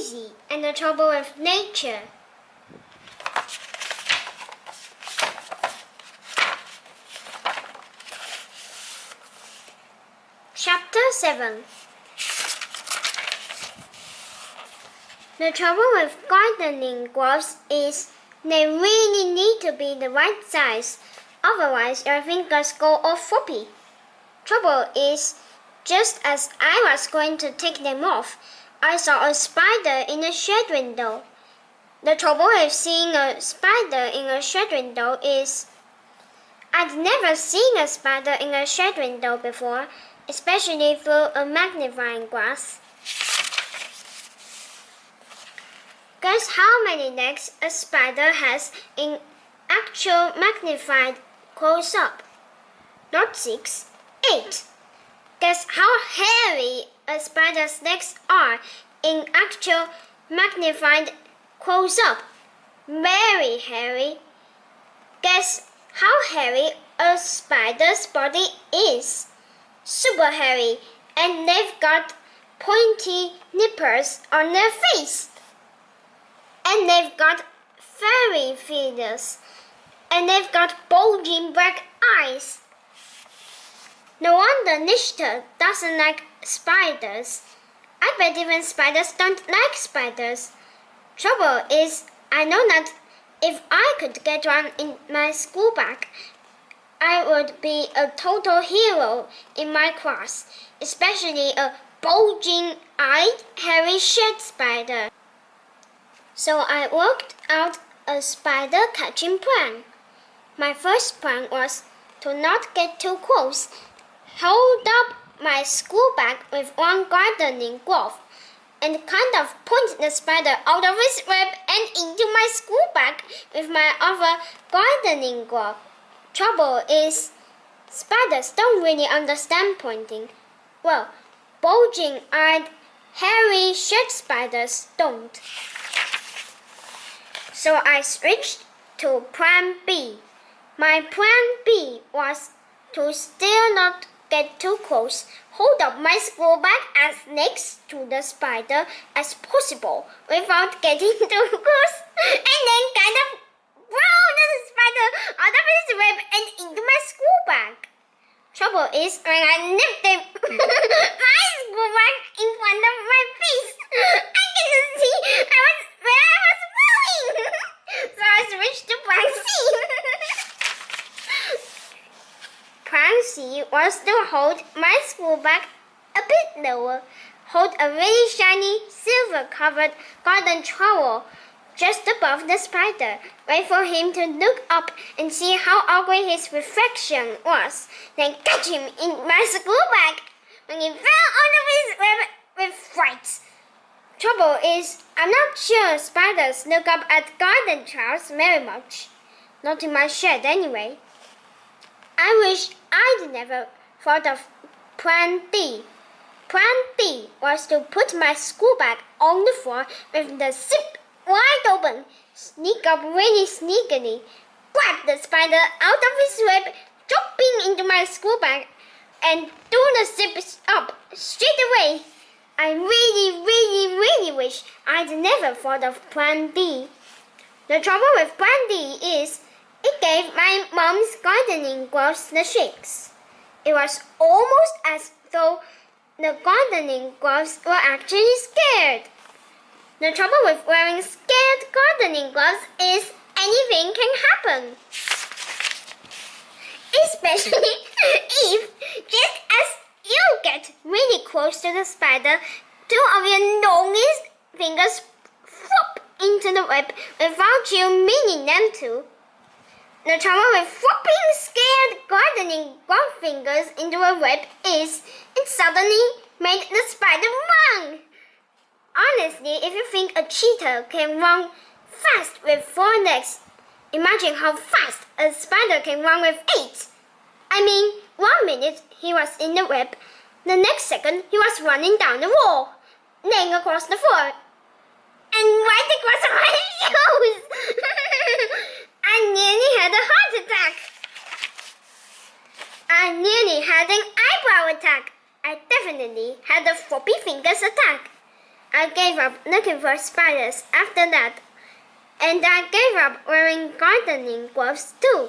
lazy and the trouble with nature. Chapter 7. The trouble with gardening gloves is they really need to be the right size, otherwise your fingers go all floppy. Trouble is, just as I was going to take them off, I saw a spider in a shed window. The trouble with seeing a spider in a shed window is I'd never seen a spider in a shed window before, especially through a magnifying glass. Guess how many legs a spider has in actual magnified close-up? Not 6, 8. Guess how hairy a spider's legs are in actual magnified close-up? Very hairy. Guess how hairy a spider's body is? Super hairy, and they've got pointy nippers on their face. And they've got furry feathers. And they've got bulging black eyes. No wonder Nishta doesn't like spiders. I bet even spiders don't like spiders. Trouble is, I know that if I could get one in my school bag, I would be a total hero in my class, especially a bulging-eyed, hairy shed spider. So I worked out a spider-catching plan. My first plan was to not get too close, hold up my school bag with one gardening glove, and kind of point the spider out of its web and into my school bag with my other gardening glove. Trouble is, spiders don't really understand pointing. Well, bulging-eyed, hairy shed spiders don't. So I switched to Plan B. My Plan B was to still not get too close, hold up my school bag as next to the spider as possible without getting too close, and then kind of throw the spider out of its web and into my school bag. Trouble is, when I lifted my school bag in front of my face, I couldn't see where I was falling. So I switched to Plan C. Plan C was to hold my school bag a bit lower, hold a really shiny, silver-covered garden trowel just above the spider, wait for him to look up and see how ugly his reflection was, then catch him in my school bag when he fell out of his web with fright. Trouble is, I'm not sure spiders look up at garden trowels very much. Not in my shed anyway. I wish I'd never thought of Plan D. Plan D was to put my school bag on the floor with the zip wide open, sneak up really sneakily, grab the spider out of his web, drop him into my school bag, and do the zip up straight away. I really wish I'd never thought of Plan D. The trouble with Plan D is it gave my mom's gardening gloves the shakes. It was almost as though the gardening gloves were actually scared. The trouble with wearing scared gardening gloves is anything can happen. Especially if, just as you get really close to the spider, two of your longest fingers flop into the web without you meaning them to. The trouble with flopping scared gardening glove fingers into a web is it suddenly made the spider run. Honestly, if you think a cheetah can run fast with 4 legs, imagine how fast a spider can run with 8. I mean, 1 minute he was in the web, the next second he was running down the wall, then across the floor, and right across my shoes. I nearly had a heart attack. I nearly had an eyebrow attack. I definitely had a floppy fingers attack. I gave up looking for spiders after that. And I gave up wearing gardening gloves too.